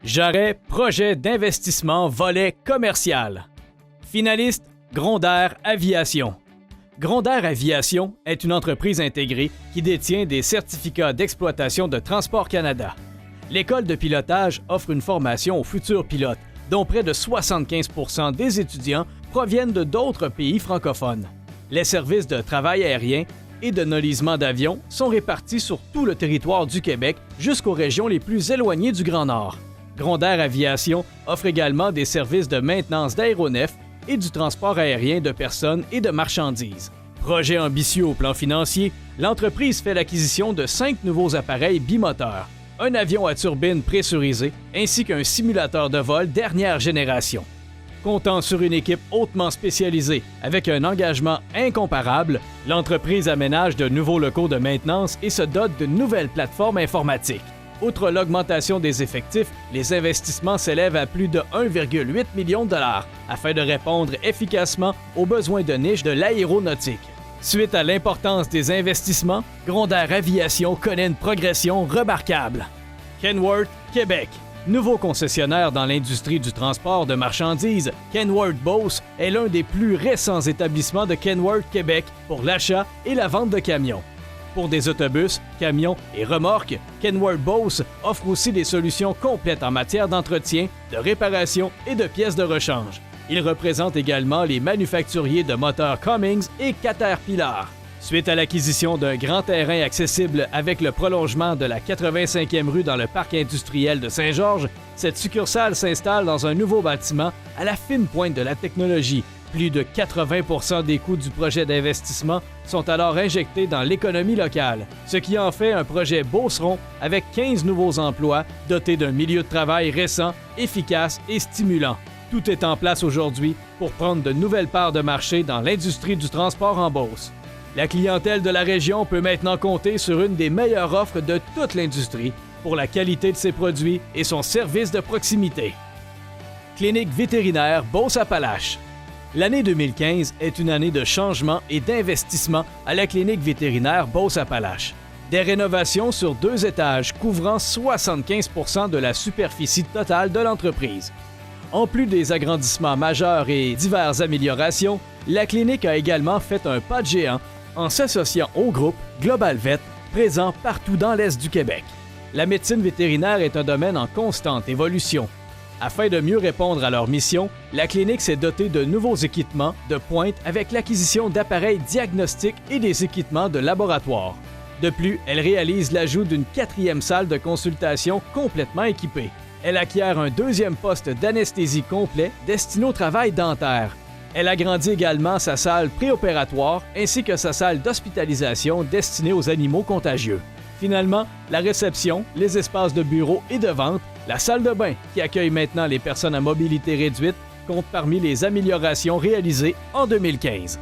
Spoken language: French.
Jarret, projet d'investissement volet commercial. Finaliste, Grond'Air Aviation. Grond'Air Aviation est une entreprise intégrée qui détient des certificats d'exploitation de Transport Canada. L'école de pilotage offre une formation aux futurs pilotes, dont près de 75% des étudiants proviennent de d'autres pays francophones. Les services de travail aérien et de nolisement d'avions sont répartis sur tout le territoire du Québec jusqu'aux régions les plus éloignées du Grand Nord. Grond'Air Aviation offre également des services de maintenance d'aéronefs et du transport aérien de personnes et de marchandises. Projet ambitieux au plan financier, l'entreprise fait l'acquisition de 5 nouveaux appareils bimoteurs, un avion à turbine pressurisée ainsi qu'un simulateur de vol dernière génération. Comptant sur une équipe hautement spécialisée avec un engagement incomparable, l'entreprise aménage de nouveaux locaux de maintenance et se dote d'une nouvelle plateforme informatique. Outre l'augmentation des effectifs, les investissements s'élèvent à plus de 1,8 million de dollars afin de répondre efficacement aux besoins de niche de l'aéronautique. Suite à l'importance des investissements, Grond'Air Aviation connaît une progression remarquable. Kenworth, Québec. Nouveau concessionnaire dans l'industrie du transport de marchandises, Kenworth Beauce est l'un des plus récents établissements de Kenworth Québec pour l'achat et la vente de camions. Pour des autobus, camions et remorques, Kenworth Beauce offre aussi des solutions complètes en matière d'entretien, de réparation et de pièces de rechange. Il représente également les manufacturiers de moteurs Cummins et Caterpillar. Suite à l'acquisition d'un grand terrain accessible avec le prolongement de la 85e rue dans le parc industriel de Saint-Georges, cette succursale s'installe dans un nouveau bâtiment à la fine pointe de la technologie. Plus de 80% des coûts du projet d'investissement sont alors injectés dans l'économie locale, ce qui en fait un projet beauceron avec 15 nouveaux emplois dotés d'un milieu de travail récent, efficace et stimulant. Tout est en place aujourd'hui pour prendre de nouvelles parts de marché dans l'industrie du transport en Beauce. La clientèle de la région peut maintenant compter sur une des meilleures offres de toute l'industrie pour la qualité de ses produits et son service de proximité. Clinique vétérinaire Beauce-Appalaches. L'année 2015 est une année de changement et d'investissement à la clinique vétérinaire Beauce-Appalaches. Des rénovations sur 2 étages couvrant 75% de la superficie totale de l'entreprise. En plus des agrandissements majeurs et diverses améliorations, la clinique a également fait un pas de géant en s'associant au groupe Global Vet, présent partout dans l'Est du Québec. La médecine vétérinaire est un domaine en constante évolution. Afin de mieux répondre à leur mission, la clinique s'est dotée de nouveaux équipements de pointe avec l'acquisition d'appareils diagnostiques et des équipements de laboratoire. De plus, elle réalise l'ajout d'une 4e salle de consultation complètement équipée. Elle acquiert un 2e poste d'anesthésie complet destiné au travail dentaire. Elle agrandit également sa salle préopératoire ainsi que sa salle d'hospitalisation destinée aux animaux contagieux. Finalement, la réception, les espaces de bureau et de vente, la salle de bain, qui accueille maintenant les personnes à mobilité réduite, compte parmi les améliorations réalisées en 2015.